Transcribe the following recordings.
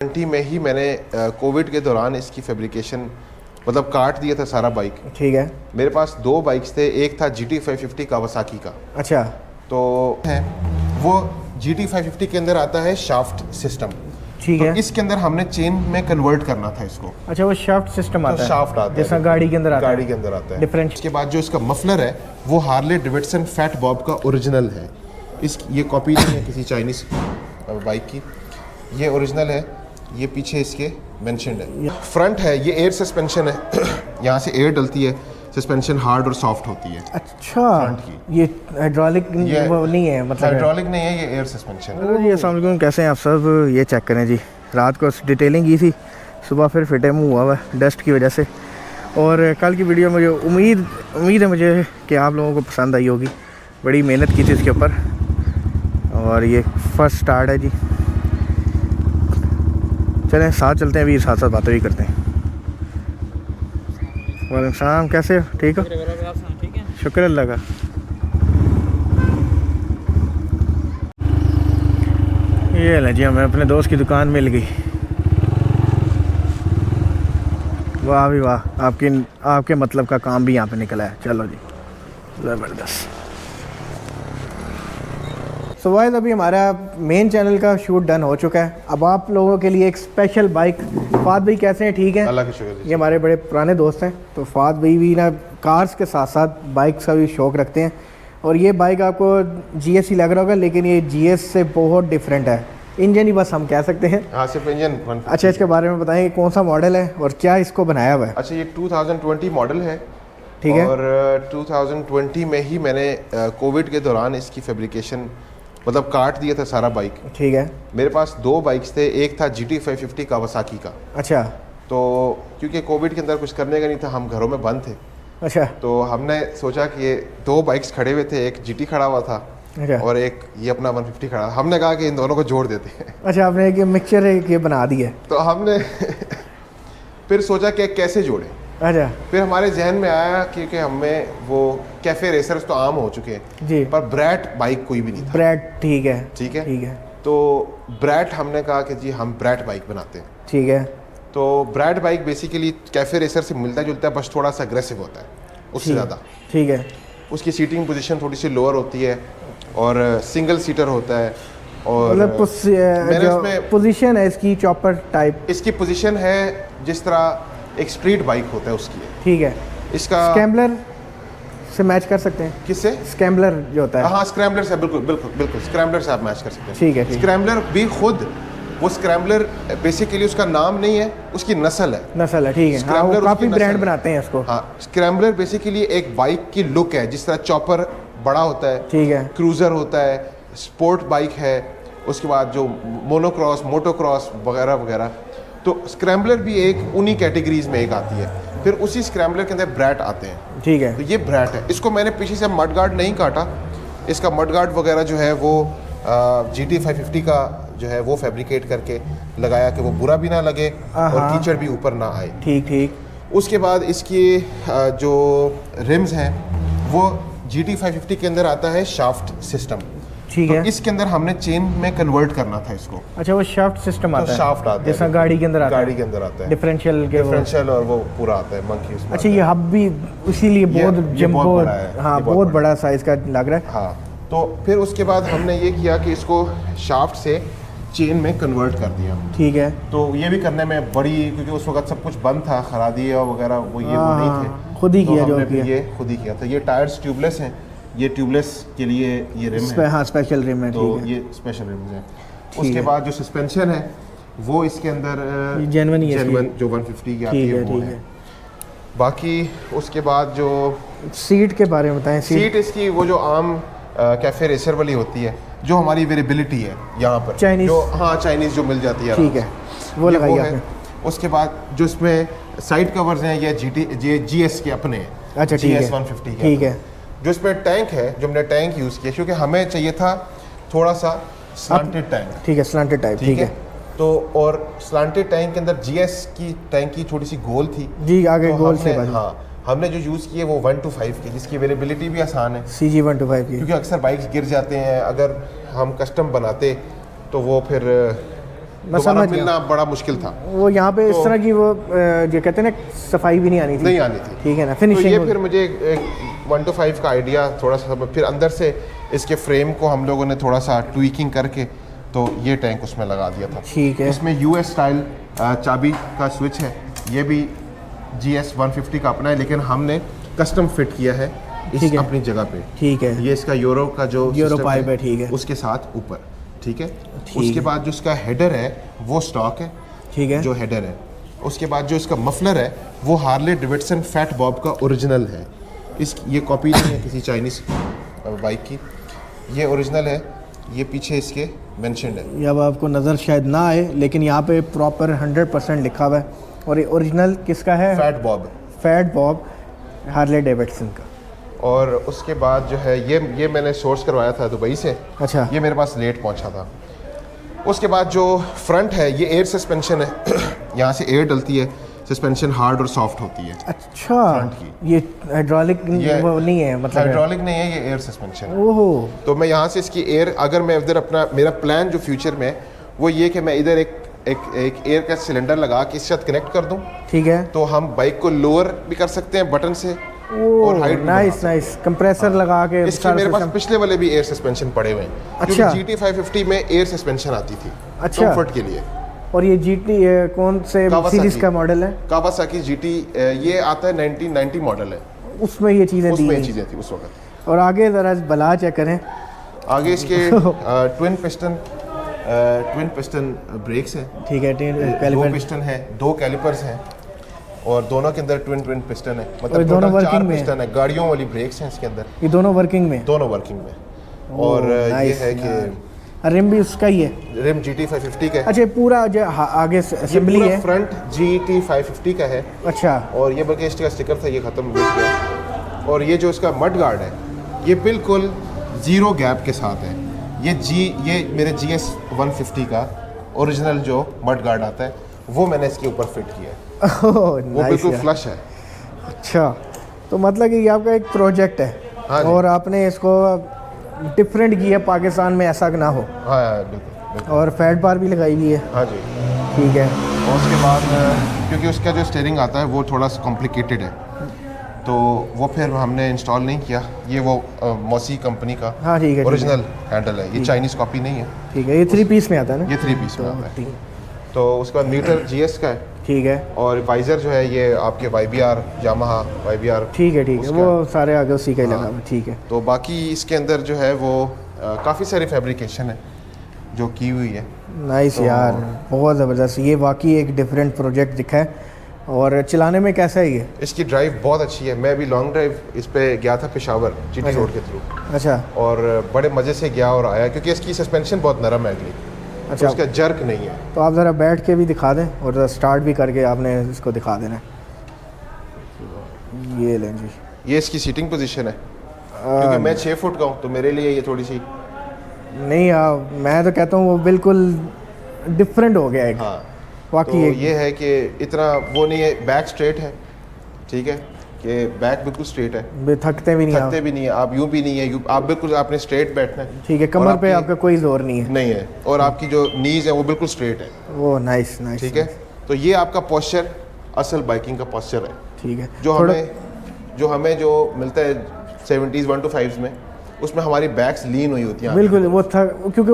20 में ही मैंने कोविड के दौरान इसकी फैब्रिकेशन मतलब काट दिया था सारा बाइक। ठीक है। मेरे पास दो बाइक्स थे, एक था GT 550 कावासाकी का। अच्छा। तो है वो GT 550 के अंदर आता है शाफ्ट सिस्टम। ठीक तो है। इसके अंदर हमने चेन में कन्वर्ट करना था इसको। अच्छा, वो शाफ्ट सिस्टम आता है। शाफ्ट आता है जैसा गाड़ी के अंदर आता है। गाड़ी के अंदर आता है डिफरेंट। इसके बाद जो इसका मफलर है वो हार्ले डेविडसन फैट बॉब का ओरिजिनल है। ये कॉपी नहीं है किसी चाइनीज बाइक की, ये ओरिजिनल है। ये पीछे इसके मेंशन्ड है। फ्रंट है, ये एयर सस्पेंशन है यहाँ से एयर डलती है, सस्पेंशन हार्ड और सॉफ्ट होती है। अच्छा, फ्रंट की ये हाइड्रोलिक नहीं है, मतलब हाइड्रोलिक नहीं है, ये एयर सस्पेंशन है। जी अस्सलाम वालेकुम, कैसे हैं आप सब। ये चेक करें जी, रात को डिटेलिंग की थी, सुबह फिर फिटे मुँह हुआ है डस्ट की वजह से। और कल की वीडियो मुझे उम्मीद है मुझे कि आप लोगों को पसंद आई होगी। बड़ी मेहनत की थी इसके ऊपर और ये फर्स्ट स्टार्ट है जी। चलें साथ चलते हैं, अभी साथ साथ बातें भी करते हैं। वालेकुम सलाम, कैसे हो? ठीक हो? शुक्र अल्लाह का। ये ले जी, हमें अपने दोस्त की दुकान मिल गई। वाह भी वाह, आपके मतलब का काम भी यहाँ पे निकला है। चलो जी, ज़बरदस्त। सो गाइस, अभी हमारा मेन चैनल का शूट डन हो चुका है। अब आप लोगों के लिए एक स्पेशल बाइक। फाद भाई कैसे हैं? ठीक हैं, अल्लाह का शुक्र। ये हमारे बड़े पुराने दोस्त हैं। तो फाद भाई भी ना कार्स के साथ साथ बाइक्स का भी शौक़ रखते हैं। और ये बाइक आपको GS ही लग रहा होगा, लेकिन ये GS से बहुत डिफरेंट है। इंजन ही बस हम कह सकते हैं। हाँ, सिर्फ इंजन। अच्छा, इसके बारे में बताएं, कौन सा मॉडल है और क्या इसको बनाया हुआ है? अच्छा, ये 2020 मॉडल है। ठीक है। और 2020 में ही मैंने कोविड के दौरान इसकी फैब्रिकेशन मतलब काट दिया था सारा बाइक। ठीक है। मेरे पास दो बाइक्स थे, एक था GT 550 कावासाकी का। अच्छा। तो क्योंकि कोविड के अंदर कुछ करने का नहीं था, हम घरों में बंद थे, अच्छा। तो हमने सोचा कि ये दो बाइक्स खड़े हुए थे, एक GT खड़ा हुआ था अच्छा। और एक ये अपना 150 खड़ा। हमने कहा कि इन दोनों को जोड़ देते हैं। अच्छा, आपने एक मिक्सचर ये बना दी है। तो हमने फिर सोचा कि कैसे जोड़ें। अच्छा। फिर हमारे जहन में आया क्योंकि हमें वो कैफ़े रेसर्स तो आम हो चुके हैं जी, पर ब्रैट बाइक कोई भी नहीं था। ब्रैट, ठीक है। ठीक है, ठीक है। तो ब्रैट हमने कहा कि जी हम ब्रैट बाइक बनाते हैं। ठीक है। तो brat bike basically cafe racer से मिलता जुलता है, बस थोड़ा सा अग्रेसिव होता है उससे ज़्यादा। ठीक है। उसकी सीटिंग पोजीशन थोड़ी सी लोअर होती है और सिंगल सीटर होता है। और मतलब पोजीशन है इसकी चॉपर टाइप। इसकी पोजीशन है जिस तरह एक स्ट्रीट बाइक होता है उसकी है। ठीक है। इसका स्क्रैम्बलर से मैच कर सकते हैं। किससे? स्क्रैम्बलर जो होता है। हाँ, स्क्रैम्बलर से बिल्कुल बिल्कुल बिल्कुल स्क्रैम्बलर से आप मैच कर सकते हैं। ठीक है। स्क्रैम्बलर भी खुद वो स्क्रैम्बलर बेसिकली उसका नाम नहीं है, उसकी नस्ल है। नस्ल है, ठीक है। हाँ, वो काफ़ी ब्रांड बनाते हैं इसको। हाँ, स्क्रैम्बलर बेसिकली एक बाइक की लुक है, जिस तरह चॉपर बड़ा होता है, ठीक है, क्रूज़र होता है, स्पोर्ट बाइक है, उसके बाद जो मोनोक्रॉस, मोटोक्रॉस वगैरह वगैरह। तो स्क्रैम्बलर भी एक उन्हीं कैटेगरीज में एक आती है। फिर उसी स्क्रैम्बलर के अंदर ब्रैट आते हैं। ठीक है। तो ये ब्रैट है। इसको मैंने पीछे से मड गार्ड नहीं काटा, इसका मड गार्ड वगैरह जो है वो GT 550 का जो है वो फैब्रिकेट करके लगाया कि वो बुरा भी ना लगे और कीचड़ भी ऊपर ना आए। ठीक ठीक। उसके बाद इसकी जो रिम्स हैं वो GT 550 के अंदर आता है शाफ्ट सिस्टम। ठीक है। इसके अंदर हमने चेन में कन्वर्ट करना था इसको। अच्छा, वो शाफ्ट सिस्टम आता है। शाफ्ट आता है जैसा गाड़ी के अंदर आता है। गाड़ी के अंदर आता है डिफरेंशियल और वो पूरा आता है मंकी उसमें। अच्छा, ये हब भी इसीलिए बहुत जंबो, हाँ बहुत बड़ा साइज का लग रहा है। हाँ, तो फिर उसके बाद हमने ये किया कि इसको शाफ्ट से चेन में कन्वर्ट कर दिया। ठीक है। तो ये भी करने में बड़ी, क्योंकि उस वक्त सब कुछ बंद था, खरादी वगैरह वो नहीं थे, खुद ही किया। तो जो किया ये खुद ही किया था। ये टायर्स ट्यूबलेस हैं, ये ट्यूबलेस के लिए ये रिम है। हाँ, स्पेशल रिम है। तो ये स्पेशल रिम है। उसके बाद जो सस्पेंशन है वो इसके अंदर जेन्युइन जो 150 की आती है वो है। बाकी उसके बाद जो सीट के बारे में बताएं। सीट इसकी वो जो आम कैफे रेसर वाली होती है, जो हमारी अवेलेबिलिटी है यहाँ पर चाइनीज, जो हाँ चाइनीज जो मिल जाती है। ठीक है, वो लगाई आपने। उसके बाद जो इसमें साइड कवर्स हैं ये GS के अपने हैं। अच्छा, ठीक है। GS 150 के। ठीक है। जो इसमें टैंक है, जो हमने टैंक यूज़ किया क्योंकि हमें चाहिए था थोड़ा सा स्लांटेड टैंक। ठीक है, स्लांटेड टाइप। ठीक है। तो और स्लांटेड टैंक के अंदर GS की टैंक की थोड़ी सी गोल थी जी, आगे तो गोल से। हाँ, हमने जो यूज़ किए वो 125 की, जिसकी अवेलेबिलिटी भी आसान है। CG 125 की, क्योंकि अक्सर बाइक्स गिर जाते हैं। अगर हम कस्टम बनाते तो वो फिर दोबारा समझ गया। मिलना बड़ा मुश्किल था। वो यहाँ पे इस तरह की वो जो कहते हैं ना सफाई भी नहीं आनी थी। नहीं आनी थी। ठीक है ना, तो फिनिशिंग। ये फिर मुझे 1 to 5 का आइडिया थोड़ा सा, फिर अंदर से इसके फ्रेम को हम लोगों ने थोड़ा सा ट्वीकिंग करके तो ये टैंक उसमें लगा दिया था। ठीक है। इसमें US स्टाइल चाबी का स्विच है, ये भी GS 150 का अपना है, लेकिन हमने कस्टम फिट किया है इस ठीक है। अपनी जगह पे। ठीक है। ये इसका यूरो का जो यूरो system पाइप है, ठीक है। उसके साथ ऊपर, ठीक है। ठीक उसके है। बाद जो इसका हेडर है वो स्टॉक है, ठीक है। जो हेडर है। उसके बाद जो इसका मफलर है वो हार्ले डेविडसन फैट बॉब का ओरिजिनल है। ये कॉपी नहीं है किसी चाइनीज़ बाइक की, ये ओरिजिनल है। ये पीछे इसके मेंशन्ड है। ये अब आपको नज़र शायद ना आए, लेकिन यहाँ पे प्रॉपर 100% लिखा हुआ है। और ये ओरिजिनल किसका है? Fat Bob. Fat Bob Harley Davidson का। और उसके बाद जो है ये मैंने सोर्स करवाया था दुबई से। अच्छा। ये मेरे पास लेट पहुंचा था। उसके बाद जो फ्रंट है ये एयर सस्पेंशन है यहाँ से एयर डलती है, सस्पेंशन हार्ड और सॉफ्ट होती है। अच्छा, फ्रंट की। ये हाइड्रोलिक वो नहीं है, मतलब हाइड्रोलिक नहीं है, ये एयर सस्पेंशन है। ओहो। तो मैं यहाँ से इसकी एयर, अगर मैं इधर अपना, मेरा प्लान जो फ्यूचर में वो ये कि मैं इधर एक एयर का सिलेंडर लगा के इसके साथ कनेक्ट कर दूँ, ठीक है। तो हम बाइक को लोअर भी कर सकते हैं बटन से और हाइट। नाइस नाइस, कंप्रेसर लगा के इसके सारा मेरे पास सिस्टम। पिछले वाले भी एयर सस्पेंशन पड़े हुए हैं, अच्छा। क्योंकि GT 550 में एयर सस्पेंशन आती थी अच्छा। कंफर्ट के लिए। और ये GT कौन से Kawasaki। सीरीज का मॉडल है? कावासाकी GT, ये आता है 1990 मॉडल है, उसमें ये चीज़ें दी उसमें ये हैं। चीज़ें थी उस वक्त। और आगे ज़रा बला चेक करें। आगे इसके ट्विन पिस्टन ब्रेक्स हैं, ठीक है। 2 कैलिपर पिस्टन है, 2 कैलिपर्स हैं, और दोनों के अंदर ट्विन पिस्टन है, और मतलब दोनों टोटल 4 working में हैं? पिस्टन है। गाड़ियों वाली ब्रेक्स हैं इसके अंदर, ये दोनों वर्किंग में? दोनों वर्किंग में। और ये नाइस है यार। कि रिम भी उसका ही है? रिम GT 550 का है। अच्छा, ये पूरा जो आगे ये असेंबली पूरा है? फ्रंट GT 550 का है। अच्छा। और ये बल्कि इसका स्टिकर था, ये ख़त्म हो गया। और ये जो इसका मड गार्ड है ये बिल्कुल ज़ीरो गैप के साथ है। ये मेरे GS 150 का ओरिजिनल जो मड गार्ड आता है वो मैंने इसके ऊपर फिट किया है। वो नाइस बिल्कुल यार। फ्लश है। अच्छा, तो मतलब कि ये आपका एक प्रोजेक्ट है। हाँ जी। और आपने इसको डिफरेंट किया, पाकिस्तान में ऐसा ना हो। हाँ बिल्कुल बिल्कुल। और फैट बार भी लगाई हुई है? हाँ जी। ठीक है। और उसके बाद क्योंकि उसका जो स्टीयरिंग आता है वो थोड़ा सा कॉम्प्लिकेटेड है, तो वो फिर हमने इंस्टॉल नहीं किया। ये वो मौसी कंपनी का हाँ ठीक है। ओरिजिनल हैंडल है, ये चाइनीज़ कॉपी नहीं है। ठीक है। ये 3 पीस में आता है ना? ये 3 पीस में आता है। ठीक। तो उसके बाद मीटर GS का है, ठीक है। और वाइज़र जो है ये आपके YBR, यामाहा YBR। ठीक है। ठीक है, उसका। वो सारे आगे उसी का ही लगा हुआ है। ठीक है। तो बाकी इसके अंदर जो है वो काफ़ी सारी फैब्रिकेशन है जो की हुई है। नाइस यार, बहुत ज़बरदस्त। ये वाकई एक डिफरेंट प्रोजेक्ट दिखा है। और चलाने में कैसा है ये? इसकी ड्राइव बहुत अच्छी है। मैं अभी लॉन्ग ड्राइव इस पे गया था पेशावर GT रोड के थ्रू, अच्छा। और बड़े मज़े से गया और आया, क्योंकि इसकी सस्पेंशन बहुत नरम है अगली, अच्छा। तो उसका जर्क नहीं है। तो आप ज़रा बैठ के भी दिखा दें और स्टार्ट भी करके आपने इसको दिखा देना है। ये लें जी। ये इसकी सीटिंग पोजीशन है, क्योंकि मैं 6 फुट का हूँ तो मेरे लिए ये थोड़ी सी। नहीं मैं तो कहता हूँ वो बिल्कुल डिफरेंट हो गया है। हाँ, वाकई तो एक ये है कि इतना वो नहीं है। बैक स्ट्रेट है, ठीक है, कि बैक बिल्कुल स्ट्रेट है, थकते भी नहीं आप। थकते भी नहीं है आप, यूँ भी नहीं है, आप बिल्कुल आपने स्ट्रेट बैठना है। ठीक है। और कमर पे आपकी- आपका कोई जोर नहीं है? नहीं है, और आपकी जो नीज है वो बिल्कुल स्ट्रेट है। वो नाइस नाइस। ठीक है, तो ये आपका पोस्चर असल बाइकिंग का पोस्चर है, ठीक है। जो थोड़ा- हमें जो मिलता है 70s 1 to 5 में, उसमें हमारी बैक्स लीन हुई होती हैं। बिल्कुल वो क्योंकि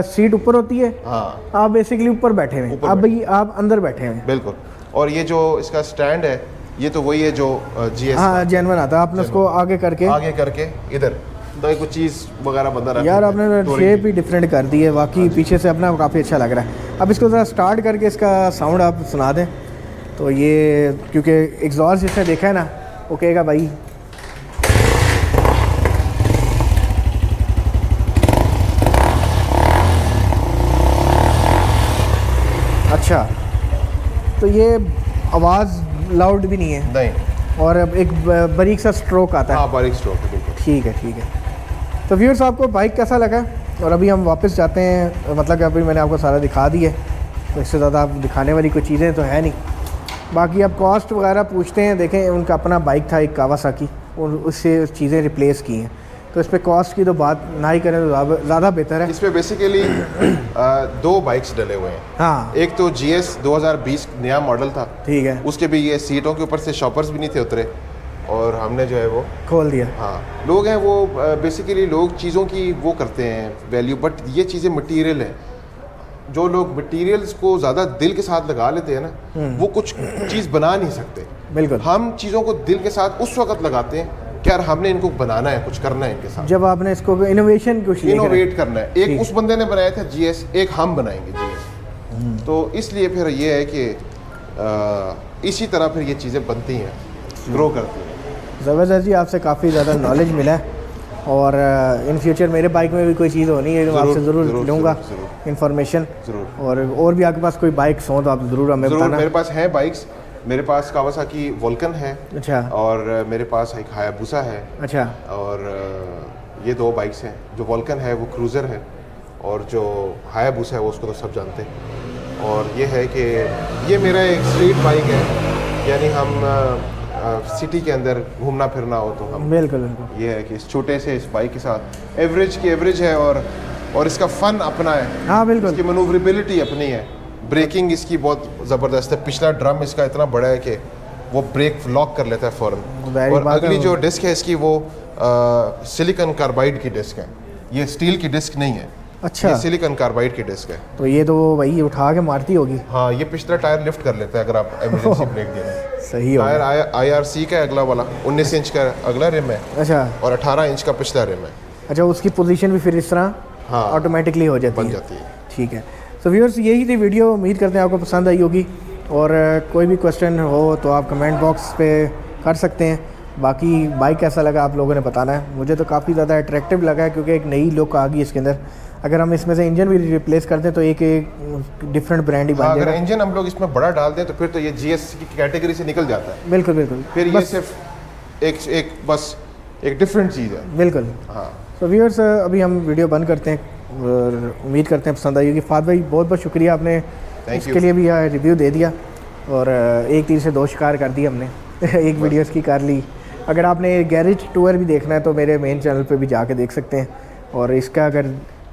सीट ऊपर होती है, हाँ आप बेसिकली ऊपर बैठे हुए हैं, ऊपर अब भाई आप अंदर बैठे हैं। बिल्कुल। और ये जो इसका स्टैंड है ये तो वही है जो GS हाँ, जेनवन आता है। आपने उसको आगे करके आगे करके इधर तो कुछ चीज़ वगैरह बंदा रख यार लेता है, आपने तोड़ी शेप की। ही डिफरेंट कर दी है वाकई। पीछे से अपना काफ़ी अच्छा लग रहा है। अब इसको ज़रा स्टार्ट करके इसका साउंड आप सुना दें तो ये, क्योंकि एग्जॉस्ट जिसने देखा है ना वो कहेगा भाई। अच्छा, तो ये आवाज़ लाउड भी नहीं है, नहीं, और अब एक बारीक सा स्ट्रोक आता है। हाँ बारीक स्ट्रोक है बिल्कुल। ठीक है। ठीक है। तो व्यूअर्स, आपको बाइक कैसा लगा? और अभी हम वापस जाते हैं, मतलब कि अभी मैंने आपको सारा दिखा दिया है, तो इससे ज़्यादा आप दिखाने वाली कोई चीज़ें तो है नहीं। बाकी आप कॉस्ट वगैरह पूछते हैं, देखें उनका अपना बाइक था एक कावासाकी, और उससे चीज़ें रिप्लेस की हैं। तो इस पर कॉस्ट की तो बात ना ही करें तो ज़्यादा बेहतर है। इसमें बेसिकली 2 बाइक्स डले हुए हैं। हाँ एक तो GS 2020 नया मॉडल था, ठीक है, उसके भी ये सीटों के ऊपर से शॉपर्स भी नहीं थे उतरे, और हमने जो है वो खोल दिया। हाँ, लोग हैं वो बेसिकली लोग चीज़ों की वो करते हैं वैल्यू, बट ये चीज़ें मटेरियल हैं। जो लोग मटेरियल्स को ज़्यादा दिल के साथ लगा लेते हैं ना, वो कुछ चीज़ बना नहीं सकते। बिल्कुल, हम चीज़ों को दिल के साथ उस वक्त लगाते हैं कि यार हमने इनको बनाना है, कुछ करना है इनके साथ, जब आपने इसको इनोवेशन कुछ इनोवेट करना है। एक उस बंदे ने बनाया था GS, एक हम बनाएंगे GS। तो इसलिए फिर ये है कि इसी तरह फिर ये चीज़ें बनती हैं, ग्रो करती हैं। ज़बरदस्त जी, आपसे काफ़ी ज़्यादा नॉलेज मिला है, और इन फ्यूचर मेरे बाइक में भी कोई चीज़ होनी है तो आपसे ज़रूर लूँगा इन्फॉर्मेशन। और भी आपके पास कोई बाइक्स हो तो आप ज़रूर हमें बताना। मेरे पास हैं बाइक्स, मेरे पास कावासाकी वोल्कन है, अच्छा, और मेरे पास एक हायाबुसा है, अच्छा, और ये 2 बाइक्स हैं। जो वोल्कन है वो क्रूज़र है, और जो हायाबुसा है वो उसको तो सब जानते हैं। और ये है कि ये मेरा एक स्ट्रीट बाइक है, यानी हम सिटी के अंदर घूमना फिरना हो तो हम बिल्कुल बिल्कुल, ये है कि इस छोटे से इस बाइक के साथ एवरेज की एवरेज है, और इसका फ़न अपना है। हाँ बिल्कुल, इसकी मनूवरेबिलिटी अपनी है, ब्रेकिंग इसकी बहुत ज़बरदस्त है। पिछला ड्रम इसका इतना बड़ा है कि वो ब्रेक लॉक कर लेता है फ़ौरन। और अगली जो डिस्क है इसकी वो सिलिकॉन कार्बाइड की डिस्क है, ये स्टील की डिस्क नहीं है। अच्छा, ये सिलिकॉन कार्बाइड की डिस्क है। तो ये तो भाई उठा के मारती होगी। हाँ, ये पिछला टायर लिफ्ट कर लेता है अगर आप इमरजेंसी ब्रेक दे रहे हैं। सही हो टायर IRC का है अगला वाला, 19 इंच का अगला रिम है, अच्छा, और 18 इंच का पिछला रिम है। अच्छा, उसकी पोजीशन भी फिर इस तरह हाँ, ऑटोमेटिकली हो जाती बन है। जाती है। ठीक है, तो व्यूअर्स यही थी वीडियो, उम्मीद करते हैं आपको पसंद आई होगी, और कोई भी क्वेश्चन हो तो आप कमेंट बॉक्स पे कर सकते हैं। बाकी बाइक कैसा लगा आप लोगों ने बताना है। मुझे तो काफ़ी ज़्यादा अट्रैक्टिव लगा है, क्योंकि एक नई लुक आ गई इसके अंदर। अगर हम इसमें से इंजन भी रिप्लेस कर दें तो एक डिफरेंट ब्रांड ही बन हाँ, जाएगा। अगर इंजन हम लोग इसमें बड़ा डाल दें तो फिर तो ये GS की कैटेगरी से निकल जाता है। बिल्कुल बिल्कुल, फिर ये बस सिर्फ बस एक डिफरेंट चीज़ है। बिल्कुल। हाँ, तो व्यूअर्स अभी हम वीडियो बंद करते हैं, और उम्मीद करते हैं पसंद आई होगी। फाद भाई बहुत बहुत शुक्रिया, आपने इसके लिए भी रिव्यू दे दिया, और एक तीर से 2 शिकार कर दिए हमने। एक वीडियो इसकी कर ली। अगर आपने गैरेज टूर भी देखना है तो मेरे मेन चैनल पे भी जाके देख सकते हैं, और इसका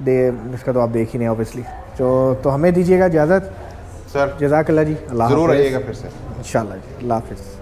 इसका तो आप देख ही नहीं ऑब्वियसली। तो हमें दीजिएगा इजाज़त सर, जज़ाकल्लाह जी, अल्लाह ज़रूर हाफ़िज़। आइएगा फिर से इंशाल्लाह जी, अल्लाह हाफ़िज़।